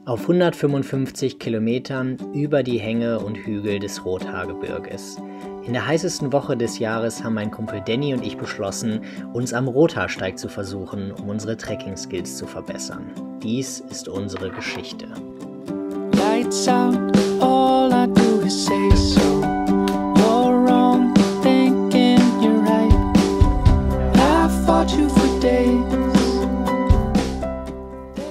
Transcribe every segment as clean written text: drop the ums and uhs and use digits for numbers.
Auf 155 Kilometern über die Hänge und Hügel des Rothaargebirges. In der heißesten Woche des Jahres haben mein Kumpel Danny und ich beschlossen, uns am Rothaarsteig zu versuchen, um unsere Trekking-Skills zu verbessern. Dies ist unsere Geschichte. Lights out, all I do is say so. You're wrong, thinking you're right. I fought you for days.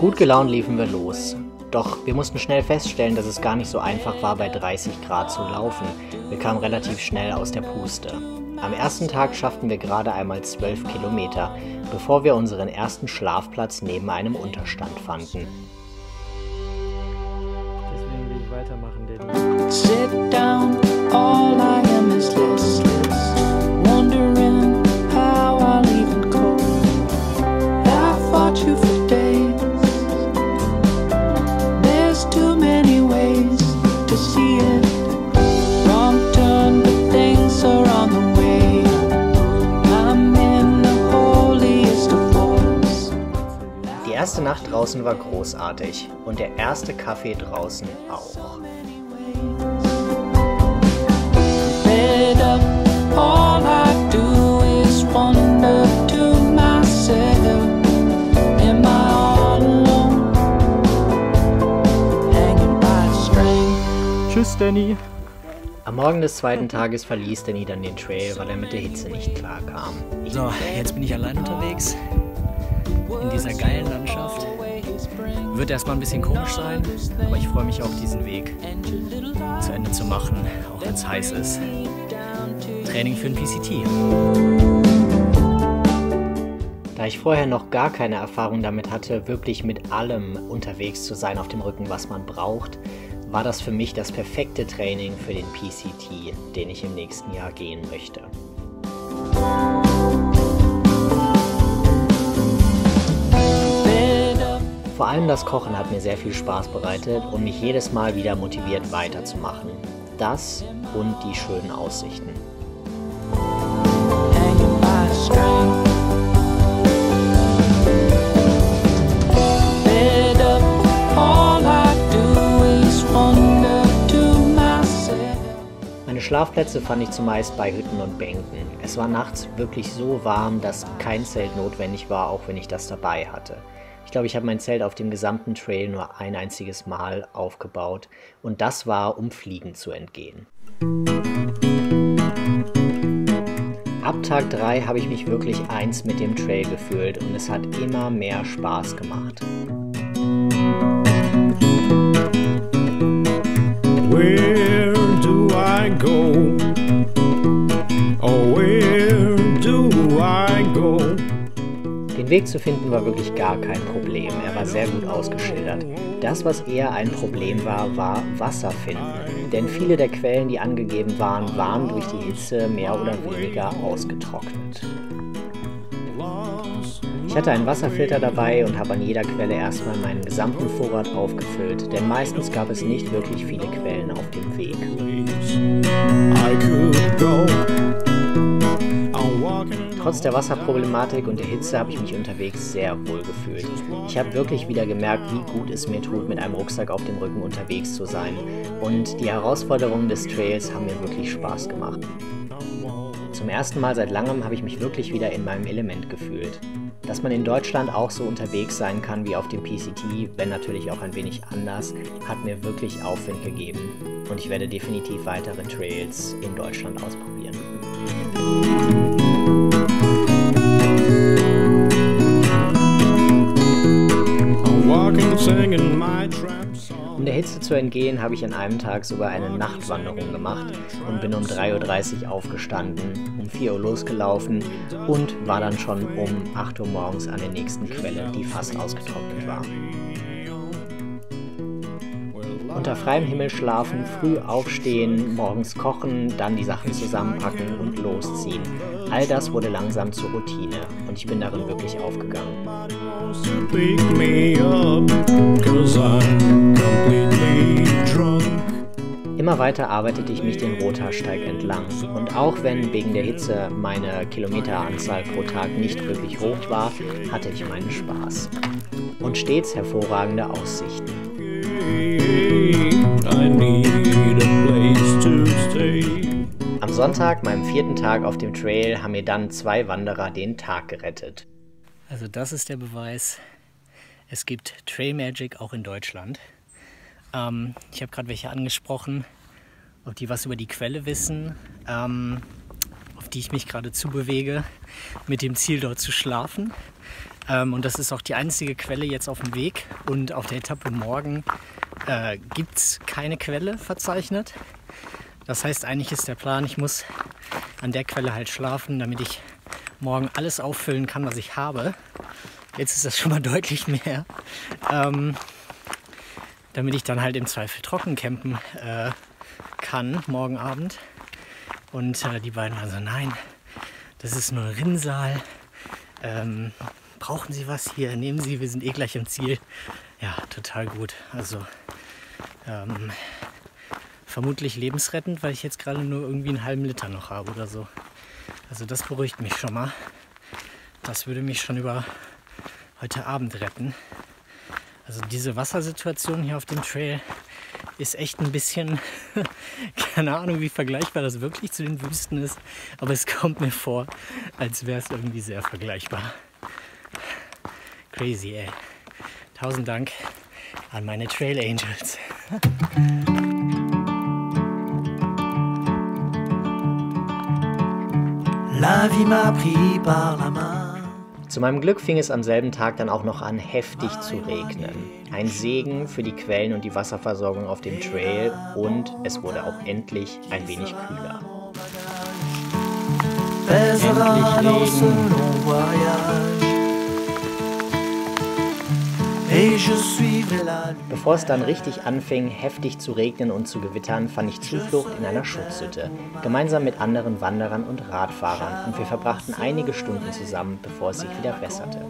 Gut gelaunt liefen wir los. Doch wir mussten schnell feststellen, dass es gar nicht so einfach war, bei 30 Grad zu laufen. Wir kamen relativ schnell aus der Puste. Am ersten Tag schafften wir gerade einmal 12 Kilometer, bevor wir unseren ersten Schlafplatz neben einem Unterstand fanden. Deswegen will ich weitermachen, Daddy. Sit down, all I am is listless, wondering how I'll even cope. I fought you for days. There's too many ways to see it. Wrong turn, but things are on the way. I'm in the holiest of holes. Die erste Nacht draußen war großartig und der erste Kaffee draußen auch. Fed up, all I do is wonder to myself, am I all alone, hanging by a string. Tschüss, Danny. Am Morgen des zweiten Tages verließ Danny dann den Trail, weil er mit der Hitze nicht klar kam. So, jetzt bin ich allein unterwegs. In dieser geilen Landschaft. Wird erstmal ein bisschen komisch sein, aber ich freue mich auf diesen Weg zu Ende zu machen, auch wenn es heiß ist. Training für ein PCT. Da ich vorher noch gar keine Erfahrung damit hatte, wirklich mit allem unterwegs zu sein auf dem Rücken, was man braucht, war das für mich das perfekte Training für den PCT, den ich im nächsten Jahr gehen möchte. Vor allem das Kochen hat mir sehr viel Spaß bereitet und mich jedes Mal wieder motiviert weiterzumachen. Das und die schönen Aussichten. Hanging by a string. Fed up, all I do is wonder to myself. Meine Schlafplätze fand ich zumeist bei Hütten und Bänken. Es war nachts wirklich so warm, dass kein Zelt notwendig war, auch wenn ich das dabei hatte. Ich glaube, ich habe mein Zelt auf dem gesamten Trail nur ein einziges Mal aufgebaut und das war, um Fliegen zu entgehen. Ab Tag 3 habe ich mich wirklich eins mit dem Trail gefühlt und es hat immer mehr Spaß gemacht. Where do I go? Oh, where do I go? Den Weg zu finden war wirklich gar kein Problem, er war sehr gut ausgeschildert. Das, was eher ein Problem war, war Wasser finden, denn viele der Quellen, die angegeben waren, waren durch die Hitze mehr oder weniger ausgetrocknet. Ich hatte einen Wasserfilter dabei und habe an jeder Quelle erstmal meinen gesamten Vorrat aufgefüllt, denn meistens gab es nicht wirklich viele Quellen auf dem Weg. I could go. Trotz der Wasserproblematik und der Hitze habe ich mich unterwegs sehr wohl gefühlt. Ich habe wirklich wieder gemerkt, wie gut es mir tut, mit einem Rucksack auf dem Rücken unterwegs zu sein. Und die Herausforderungen des Trails haben mir wirklich Spaß gemacht. Zum ersten Mal seit langem habe ich mich wirklich wieder in meinem Element gefühlt. Dass man in Deutschland auch so unterwegs sein kann wie auf dem PCT, wenn natürlich auch ein wenig anders, hat mir wirklich Aufwind gegeben. Und ich werde definitiv weitere Trails in Deutschland ausprobieren. Um der Hitze zu entgehen, habe ich an einem Tag sogar eine Nachtwanderung gemacht und bin um 3:30 Uhr aufgestanden, um 4 Uhr losgelaufen und war dann schon um 8 Uhr morgens an der nächsten Quelle, die fast ausgetrocknet war. Unter freiem Himmel schlafen, früh aufstehen, morgens kochen, dann die Sachen zusammenpacken und losziehen. All das wurde langsam zur Routine und ich bin darin wirklich aufgegangen. Pick me up, 'cause I'm completely drunk. Immer weiter arbeitete ich mich den Rothaarsteig entlang und auch wenn wegen der Hitze meine Kilometeranzahl pro Tag nicht wirklich hoch war, hatte ich meinen Spaß. Und stets hervorragende Aussichten. Sonntag, meinem 4. Tag auf dem Trail, haben mir dann 2 Wanderer den Tag gerettet. Also das ist der Beweis, es gibt Trail Magic auch in Deutschland. Ich habe gerade welche angesprochen, ob die was über die Quelle wissen, auf die ich mich gerade zubewege, mit dem Ziel dort zu schlafen. Und das ist auch die einzige Quelle jetzt auf dem Weg. Und auf der Etappe morgen gibt es keine Quelle verzeichnet. Das heißt, eigentlich ist der Plan, ich muss an der Quelle halt schlafen, damit ich morgen alles auffüllen kann, was ich habe. Jetzt ist das schon mal deutlich mehr. Damit ich dann halt im Zweifel trocken campen kann, morgen Abend. Und die beiden waren so, nein, das ist nur ein Rinnsal. Brauchen Sie was hier? Nehmen Sie, wir sind eh gleich am Ziel. Ja, total gut. Also vermutlich lebensrettend, weil ich jetzt gerade nur irgendwie einen halben Liter noch habe oder so. Also das beruhigt mich schon mal. Das würde mich schon über heute Abend retten. Also diese Wassersituation hier auf dem Trail ist echt ein bisschen, keine Ahnung, wie vergleichbar das wirklich zu den Wüsten ist, aber es kommt mir vor, als wäre es irgendwie sehr vergleichbar. Crazy, ey. 1000 Dank an meine Trail Angels. La vie m'a pris par la main. Zu meinem Glück fing es am selben Tag dann auch noch an, heftig zu regnen. Ein Segen für die Quellen und die Wasserversorgung auf dem Trail und es wurde auch endlich ein wenig kühler. Pèsera dans ce long voyage. Et je suivrai la lumière. Bevor es dann richtig anfing, heftig zu regnen und zu gewittern, fand ich Zuflucht in einer Schutzhütte, gemeinsam mit anderen Wanderern und Radfahrern, und wir verbrachten einige Stunden zusammen, bevor es sich wieder besserte.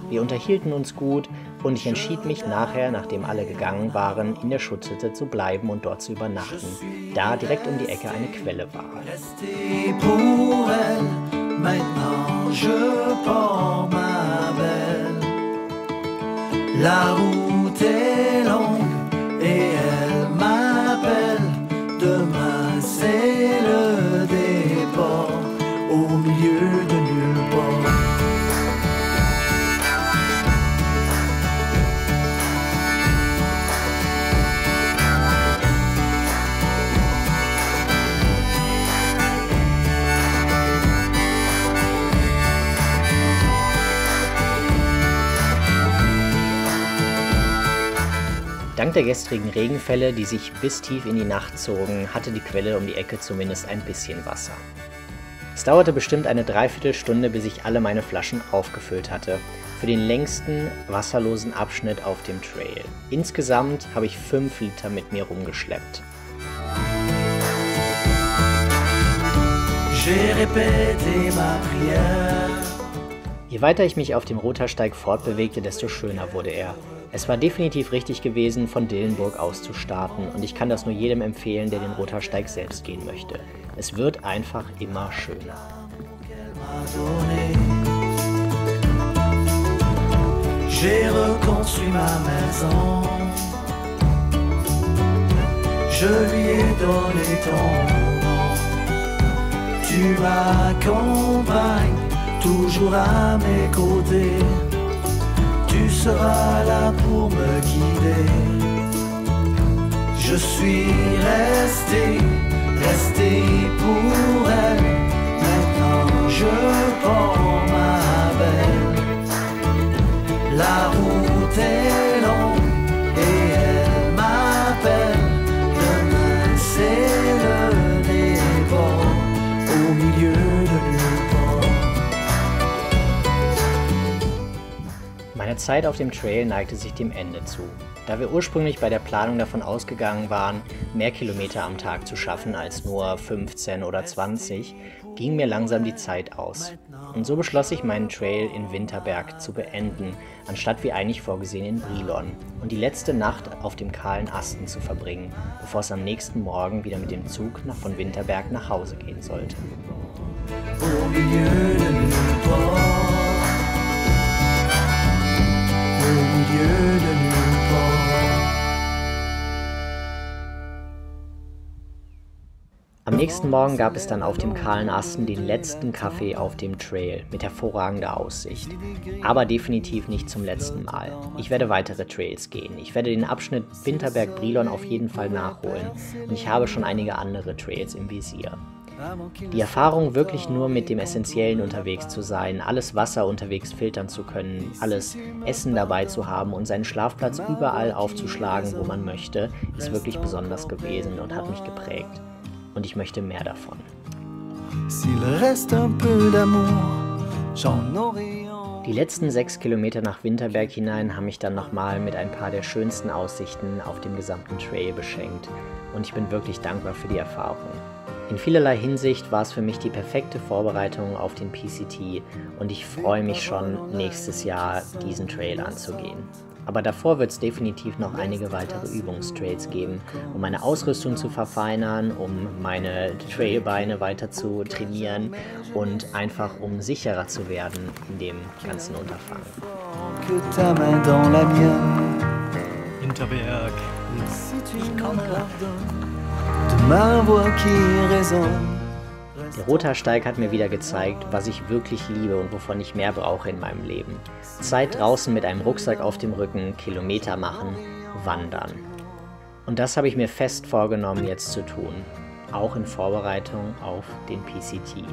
Wir unterhielten uns gut und ich entschied mich nachher, nachdem alle gegangen waren, in der Schutzhütte zu bleiben und dort zu übernachten, da direkt um die Ecke eine Quelle war. Rester pour elle. Maintenant je pars ma belle. La route est longue et elle m'appelle. Demain c'est le départ au milieu de nulle part. Dank der gestrigen Regenfälle, die sich bis tief in die Nacht zogen, hatte die Quelle um die Ecke zumindest ein bisschen Wasser. Es dauerte bestimmt eine Dreiviertelstunde, bis ich alle meine Flaschen aufgefüllt hatte, für den längsten wasserlosen Abschnitt auf dem Trail. Insgesamt habe ich 5 Liter mit mir rumgeschleppt. J'ai répété ma prière. Je weiter ich mich auf dem Rothaarsteig fortbewegte, desto schöner wurde er. Es war definitiv richtig gewesen, von Dillenburg aus zu starten, und ich kann das nur jedem empfehlen, der den Rothaarsteig selbst gehen möchte. Es wird einfach immer schöner. J'ai reconstruit ma maison. Je lui ai donné ton nom. Tu m'accompagnes toujours à mes côtés. Tu seras là pour me guider. Je suis resté pour elle. Maintenant je pars ma belle. La route est longue et elle m'appelle. Demain c'est le départ au milieu de nulle part. Meine Zeit auf dem Trail neigte sich dem Ende zu. Da wir ursprünglich bei der Planung davon ausgegangen waren, mehr Kilometer am Tag zu schaffen als nur 15 oder 20, ging mir langsam die Zeit aus. Und so beschloss ich, meinen Trail in Winterberg zu beenden, anstatt wie eigentlich vorgesehen in Brilon, und die letzte Nacht auf dem kahlen Asten zu verbringen, bevor es am nächsten Morgen wieder mit dem Zug von Winterberg nach Hause gehen sollte. Au milieu de nulle part. Au milieu de nulle part. Am nächsten Morgen gab es dann auf dem kahlen Asten den letzten Kaffee auf dem Trail mit hervorragender Aussicht. Aber definitiv nicht zum letzten Mal. Ich werde weitere Trails gehen. Ich werde den Abschnitt Winterberg-Brilon auf jeden Fall nachholen und ich habe schon einige andere Trails im Visier. Die Erfahrung, wirklich nur mit dem Essentiellen unterwegs zu sein, alles Wasser unterwegs filtern zu können, alles Essen dabei zu haben und seinen Schlafplatz überall aufzuschlagen, wo man möchte, ist wirklich besonders gewesen und hat mich geprägt. Und ich möchte mehr davon. Die letzten 6 Kilometer nach Winterberg hinein haben mich dann nochmal mit ein paar der schönsten Aussichten auf dem gesamten Trail beschenkt. Und ich bin wirklich dankbar für die Erfahrung. In vielerlei Hinsicht war es für mich die perfekte Vorbereitung auf den PCT und ich freue mich schon, nächstes Jahr diesen Trail anzugehen. Aber davor wird es definitiv noch einige weitere Übungstrails geben, um meine Ausrüstung zu verfeinern, um meine Trailbeine weiter zu trainieren und einfach um sicherer zu werden in dem ganzen Unterfangen. Winterberg. Der Rothaarsteig hat mir wieder gezeigt, was ich wirklich liebe und wovon ich mehr brauche in meinem Leben. Zeit draußen mit einem Rucksack auf dem Rücken, Kilometer machen, wandern. Und das habe ich mir fest vorgenommen jetzt zu tun, auch in Vorbereitung auf den PCT.